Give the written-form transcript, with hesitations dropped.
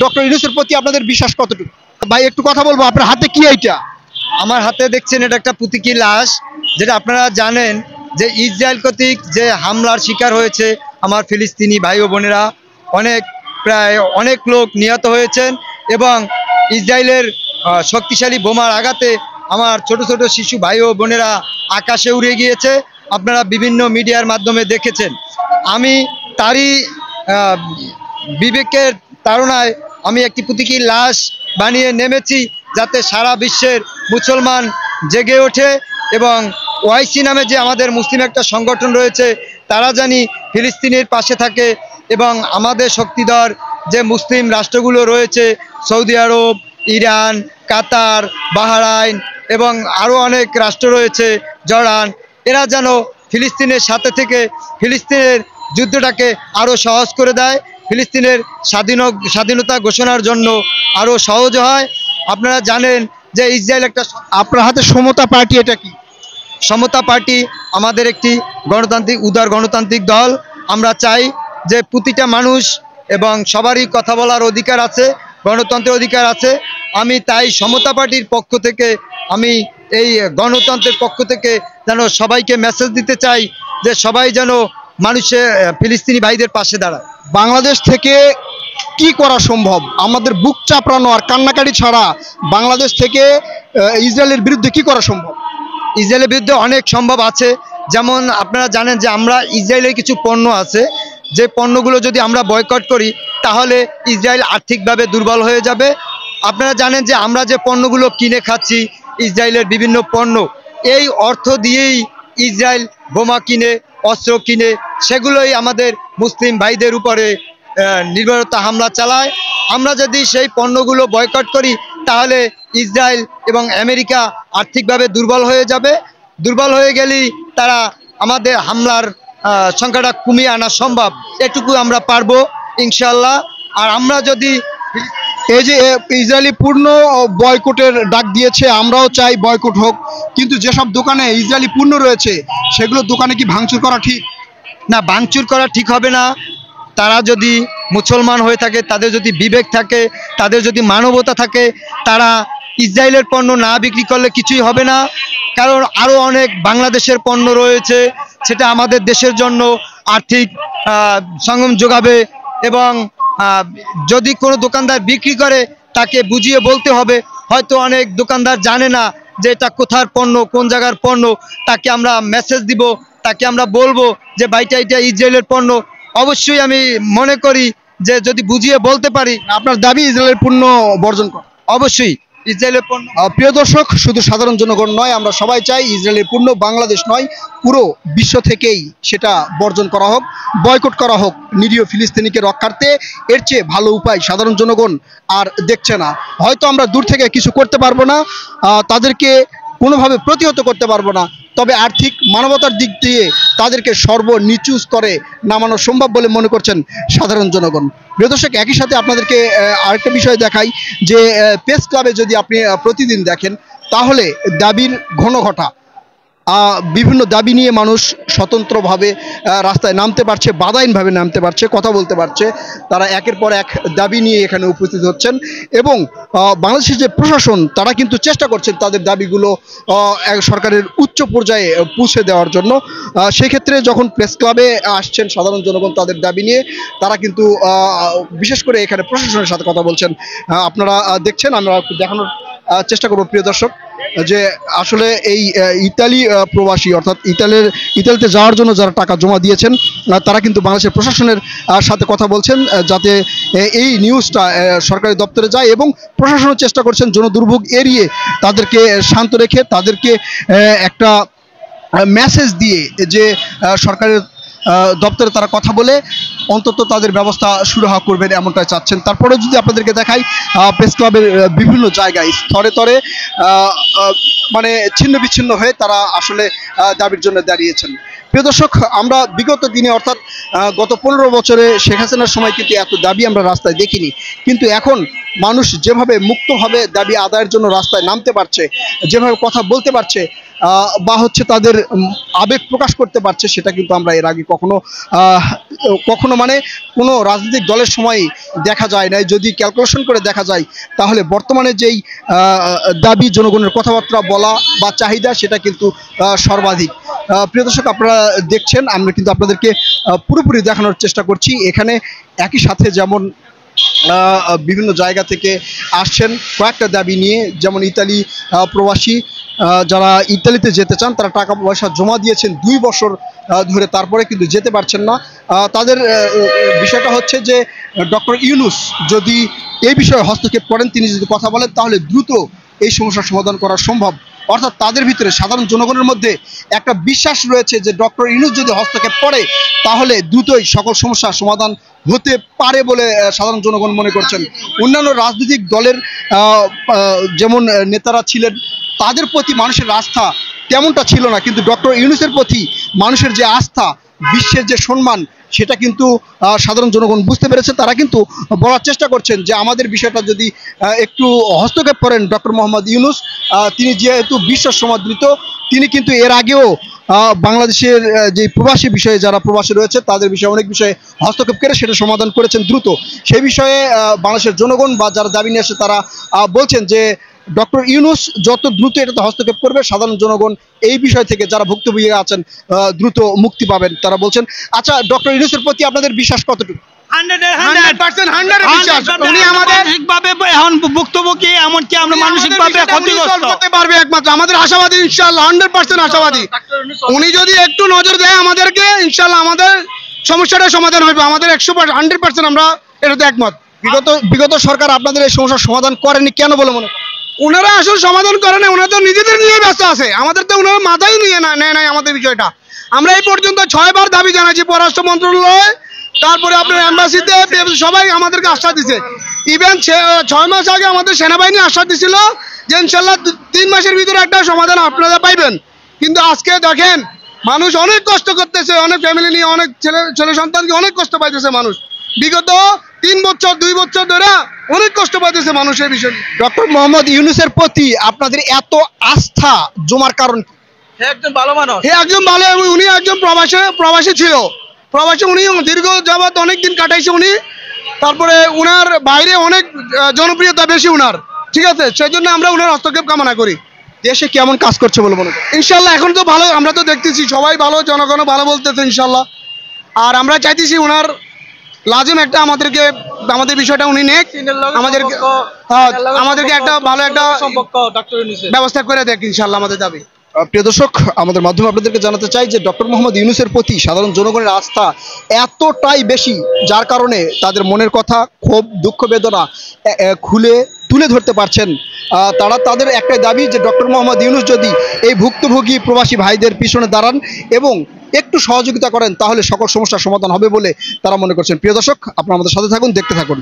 Doctor ইউনূসের প্রতি আপনাদের বিশ্বাস কতটুকু? ভাই একটু কথা বলবো, আপনার হাতে কি এইটা? আমার হাতে দেখছেন এটা একটা প্রতীকী লাশ, যেটা আপনারা জানেন যে ইসরায়েল কর্তৃক যে হামলার শিকার হয়েছে আমার ফিলিস্তিনি ভাই ও বোনেরা। প্রায় অনেক লোক নিহত হয়েছেন এবং ইসরায়েলের শক্তিশালী বোমার আঘাতে আমার ছোট ছোট শিশু ভাই ও বোনেরা আকাশে উড়ে গিয়েছে। আপনারা বিভিন্ন মিডিয়ার মাধ্যমে দেখেছেন। আমি তারই বিবেকের তাড়নায় আমি একটি প্রতীকী লাশ বানিয়ে নেমেছি, যাতে সারা বিশ্বের মুসলমান জেগে ওঠে এবং ওআইসি নামে যে আমাদের মুসলিম একটা সংগঠন রয়েছে তারা জানি ফিলিস্তিনের পাশে থাকে এবং আমাদের শক্তিধর যে মুসলিম রাষ্ট্রগুলো রয়েছে সৌদি আরব, ইরান, কাতার, বাহরাইন এবং আরও অনেক রাষ্ট্র রয়েছে, জর্ডান, এরা যেন ফিলিস্তিনের সাথে থেকে ফিলিস্তিনের যুদ্ধটাকে আরও সহজ করে দেয়, ফিলিস্তিনের স্বাধীনতা ঘোষণার জন্য আরও সহজ হয়। আপনারা জানেন যে ইসরায়েল একটা, আপনার হাতে সমতা পার্টি, এটা কি? সমতা পার্টি আমাদের একটি উদার গণতান্ত্রিক দল। আমরা চাই যে প্রতিটা মানুষ এবং সবারই কথা বলার অধিকার আছে, গণতন্ত্রের অধিকার আছে। আমি তাই সমতা পার্টির পক্ষ থেকে আমি এই গণতন্ত্রের পক্ষ থেকে যেন সবাইকে মেসেজ দিতে চাই যে সবাই যেন ফিলিস্তিনি ভাইদের পাশে দাঁড়ায়। বাংলাদেশ থেকে কি করা সম্ভব? আমাদের বুক চাপড়ানো আর কান্নাকাটি ছাড়া বাংলাদেশ থেকে ইসরায়েলের বিরুদ্ধে কি করা সম্ভব? ইসরায়েলের বিরুদ্ধে অনেক সম্ভব আছে। যেমন আপনারা জানেন যে আমরা ইসরায়েলের কিছু পণ্য আছে, যে পণ্যগুলো যদি আমরা বয়কট করি তাহলে ইসরায়েল আর্থিকভাবে দুর্বল হয়ে যাবে। আপনারা জানেন যে আমরা যে পণ্যগুলো কিনে খাচ্ছি ইসরায়েলের বিভিন্ন পণ্য, এই অর্থ দিয়েই ইসরায়েল বোমা কিনে, অস্ত্র কিনে, সেগুলোই আমাদের মুসলিম ভাইদের উপরে নির্ভরতা হামলা চালায়। আমরা যদি সেই পণ্যগুলো বয়কট করি তাহলে ইসরায়েল এবং আমেরিকা আর্থিকভাবে দুর্বল হয়ে যাবে। দুর্বল হয়ে গেলেই তারা আমাদের হামলার সংখ্যাটা কমিয়ে আনা সম্ভব, এটুকু আমরা পারবো ইনশাল্লাহ। আর আমরা যদি এই যে ইসরায়েলি পূর্ণ বয়কটের ডাক দিয়েছে, আমরাও চাই বয়কট হোক, কিন্তু যেসব দোকানে ইসরায়েলি পণ্য রয়েছে সেগুলো দোকানে কি ভাঙচুর করা ঠিক? না, ভাঙচুর করা ঠিক হবে না। তারা যদি মুসলমান হয়ে থাকে, তাদের যদি বিবেক থাকে, তাদের যদি মানবতা থাকে, তারা ইসরায়েলের পণ্য না বিক্রি করলে কিছুই হবে না। কারণ আরও অনেক বাংলাদেশের পণ্য রয়েছে, সেটা আমাদের দেশের জন্য আর্থিক সঙ্গম যোগাবে এবং যদি কোনো দোকানদার বিক্রি করে তাকে বুঝিয়ে বলতে হবে। হয়তো অনেক দোকানদার জানে না যে এটা কোথার পণ্য, কোন জায়গার পণ্য, তাকে আমরা মেসেজ দিব, তাকে আমরা বলবো যে ভাইটা এটা ইসরায়েলের পণ্য। অবশ্যই আমি মনে করি যে যদি বুঝিয়ে বলতে পারি। আপনার দাবি ইসরায়েলের পণ্য বর্জন করা? অবশ্যই ইসরায়েলের পণ্য। প্রিয় দর্শক, শুধু সাধারণ জনগণ নয়, আমরা সবাই চাই ইসরায়েলের পণ্য বাংলাদেশ নয় পুরো বিশ্ব থেকেই সেটা বর্জন করা হোক, বয়কট করা হোক নিরীহ ফিলিস্তিনিকে রক্ষার্থে। এর চেয়ে ভালো উপায় সাধারণ জনগণ আর দেখছে না। হয়তো আমরা দূর থেকে কিছু করতে পারবো না, তাদেরকে কোনোভাবে প্রতিহত করতে পারবো না, তবে আর্থিক মানবতার দিক দিয়ে তাদেরকে সর্বনিচু স্তরে নামানো সম্ভব বলে মনে করছেন সাধারণ জনগণ। প্রিয় দর্শক, একই সাথে আপনাদেরকে আরেকটা বিষয় দেখাই যে প্রেস ক্লাবে যদি আপনি প্রতিদিন দেখেন তাহলে দাবির ঘন ঘটা, বিভিন্ন দাবি নিয়ে মানুষ স্বতন্ত্রভাবে রাস্তায় নামতে পারছে, বাধাহীনভাবে নামতে পারছে, কথা বলতে পারছে। তারা একের পর এক দাবি নিয়ে এখানে উপস্থিত হচ্ছেন এবং বাংলাদেশের যে প্রশাসন তারা কিন্তু চেষ্টা করছেন তাদের দাবিগুলো সরকারের উচ্চ পর্যায়ে পৌঁছে দেওয়ার জন্য। সেক্ষেত্রে যখন প্রেস ক্লাবে আসছেন সাধারণ জনগণ তাদের দাবি নিয়ে, তারা কিন্তু বিশেষ করে এখানে প্রশাসনের সাথে কথা বলছেন। আপনারা দেখছেন, আমরা দেখানোর চেষ্টা করব প্রিয় দর্শক যে আসলে এই ইতালি প্রবাসী, অর্থাৎ ইতালিতে যাওয়ার জন্য যারা টাকা জমা দিয়েছেন তারা কিন্তু বাংলাদেশের প্রশাসনের সাথে কথা বলছেন যাতে এই নিউজটা সরকারি দপ্তরে যায় এবং প্রশাসনও চেষ্টা করছেন জনদুর্ভোগ এড়িয়ে তাদেরকে শান্ত রেখে তাদেরকে একটা মেসেজ দিয়ে যে সরকারের দপ্তরে তারা কথা বলে অন্তত তাদের ব্যবস্থা সুরাহা করবেন, এমনটাই চাচ্ছেন। তারপরে যদি আপনাদেরকে দেখাই প্রেস ক্লাবের বিভিন্ন জায়গায় স্তরে স্তরে মানে ছিন্ন বিচ্ছিন্ন হয়ে তারা আসলে দাবির জন্য দাঁড়িয়েছেন। প্রিয় দর্শক, আমরা বিগত দিনে অর্থাৎ গত 15 বছরে শেখ হাসিনার সময় কিন্তু এত দাবি আমরা রাস্তায় দেখিনি, কিন্তু এখন মানুষ যেভাবে মুক্তভাবে দাবি আদায়ের জন্য রাস্তায় নামতে পারছে, যেভাবে কথা বলতে পারছে, বা হচ্ছে তাদের আবেগ প্রকাশ করতে পারছে, সেটা কিন্তু আমরা এর আগে কখনো মানে কোনো রাজনৈতিক দলের সময় দেখা যায় না। যদি ক্যালকুলেশন করে দেখা যায় তাহলে বর্তমানে যেই দাবি, জনগণের কথাবার্তা বলা বা চাহিদা, সেটা কিন্তু সর্বাধিক। প্রিয় দর্শক, আপনারা দেখছেন, আমরা কিন্তু আপনাদেরকে পুরোপুরি দেখানোর চেষ্টা করছি। এখানে একই সাথে যেমন বিভিন্ন জায়গা থেকে আসছেন কয়েকটা দাবি নিয়ে, যেমন ইতালি প্রবাসী যারা ইতালিতে যেতে চান, তারা টাকা পয়সা জমা দিয়েছেন 2 বছর ধরে, তারপরে কিন্তু যেতে পারছেন না। তাদের বিষয়টা হচ্ছে যে ডক্টর ইউনূস যদি এই বিষয়ে হস্তক্ষেপ করেন, তিনি যদি কথা বলেন, তাহলে দ্রুত এই সমস্যার সমাধান করা সম্ভব। অর্থাৎ তাদের ভিতরে, সাধারণ জনগণের মধ্যে একটা বিশ্বাস রয়েছে যে ডক্টর ইউনূস যদি হস্তক্ষেপ করে তাহলে দ্রুতই সকল সমস্যার সমাধান হতে পারে বলে সাধারণ জনগণ মনে করছেন। অন্যান্য রাজনৈতিক দলের যেমন নেতারা ছিলেন, তাদের প্রতি মানুষের আস্থা তেমনটা ছিল না, কিন্তু ডক্টর ইউনূসের প্রতি মানুষের যে আস্থা, বিশ্বের যে সম্মান, সেটা কিন্তু সাধারণ জনগণ বুঝতে পেরেছে। তারা কিন্তু বলার চেষ্টা করছেন যে আমাদের বিষয়টা যদি একটু হস্তক্ষেপ করেন ডক্টর মোহাম্মদ ইউনূস, তিনি যেহেতু বিশ্ব সমাদৃত, তিনি কিন্তু এর আগেও বাংলাদেশের যে প্রবাসী বিষয়ে, যারা প্রবাসী রয়েছে তাদের বিষয়ে অনেক বিষয়ে হস্তক্ষেপ করে সেটা সমাধান করেছেন দ্রুত। সেই বিষয়ে বাংলাদেশের জনগণ বা যারা দাবি নিয়ে আসে তারা বলছেন যে ডক্টর ইউনূস যত দ্রুত এটাতে হস্তক্ষেপ করবে, সাধারণ জনগণ এই বিষয় থেকে, যারা ভুক্তভোগী আছেন, দ্রুত মুক্তি পাবেন, তারা বলছেন। আচ্ছা, ডক্টর ইউনূসের প্রতি আপনাদের বিশ্বাস কতটুকু? 100% উনি আমাদের মানসিকভাবে এখন ভুক্তভোগী, এমনকি আমরা মানসিকভাবে ক্ষতিগ্রস্ত করতে পারবে একমাত্র। আমাদের আশাবাদী, ইনশাআল্লাহ 100% আশাবাদী। উনি যদি একটু নজর দেয় আমাদেরকে, ইনশাআল্লাহ আমাদের সমস্যাটার সমাধান হবে। আমাদের 100% আমরা এটাতে একমত। বিগত সরকার আপনাদের এই সমস্যার সমাধান করেনি কেন বলে মনে করেন? ওনারা আসলে সমাধান করে না, ওনারা তো নিজেদের নিয়ে ব্যস্ত আছে। আমাদের তো ওনারা মাথায় নিয়ে নেয় নাই আমাদের বিষয়টা। আমরা এই পর্যন্ত 6 বার দাবি জানাইছি পররাষ্ট্র মন্ত্রণালয়, তারপরে আপনার এম্বাসিতে, সবাই আমাদেরকে আশ্বাস দিছে। ইভেন 6 মাস আগে আমাদের সেনাবাহিনী আশ্বাস দিছিল যে ইনশাল্লাহ 3 মাসের ভিতরে একটা সমাধান আপনারা পাইবেন। কিন্তু আজকে দেখেন, মানুষ অনেক কষ্ট করতেছে, অনেক ফ্যামিলি নিয়ে, অনেক ছেলে সন্তানকে অনেক কষ্ট পাইতেছে মানুষ। বিগত 3 বছর 2 বছর ধরে অনেক কষ্ট পাইতেছে মানুষের বিষয়। ডক্টর মোহাম্মদ ইউনূসের প্রতি আপনাদের এত আস্থা জমার কারণ কি? একজন ভালো মানুষ, একজন ভালো, উনি একজন প্রবাসী ছিল। প্রবাসী উনি দীর্ঘ যাবৎ অনেক দিন কাটাইছে উনি। তারপরে উনার বাইরে অনেক জনপ্রিয়তা বেশি উনার, ঠিক আছে। সেই জন্য আমরা উনার হস্তক্ষেপ কামনা করি। দেশে কেমন কাজ করছে বলে মনে করেন? ইনশাল্লাহ এখন তো ভালো, আমরা তো দেখতেছি সবাই ভালো, জনগণও ভালো বলতেছে ইনশাল্লাহ। আর আমরা চাইতেছি উনার লাজিম একটা আমাদের বিষয়টা উনি নেক, আমাদেরকে একটা ভালো একটা ব্যবস্থা করে দেখ, ইনশাল্লাহ আমাদের দাবি। প্রিয় দর্শক, আমাদের মাধ্যমে আপনাদেরকে জানাতে চাই যে ডক্টর মোহাম্মদ ইউনূসের প্রতি সাধারণ জনগণের আস্থা এতটাই বেশি, যার কারণে তাদের মনের কথা, ক্ষোভ, দুঃখ, বেদনা খুলে তুলে ধরতে পারছেন। তারা তাদের একটাই দাবি যে ডক্টর মোহাম্মদ ইউনূস যদি এই ভুক্তভোগী প্রবাসী ভাইদের পিছনে দাঁড়ান এবং একটু সহযোগিতা করেন, তাহলে সকল সমস্যার সমাধান হবে বলে তারা মনে করছেন। প্রিয় দর্শক, আপনারা আমাদের সাথে থাকুন, দেখতে থাকুন।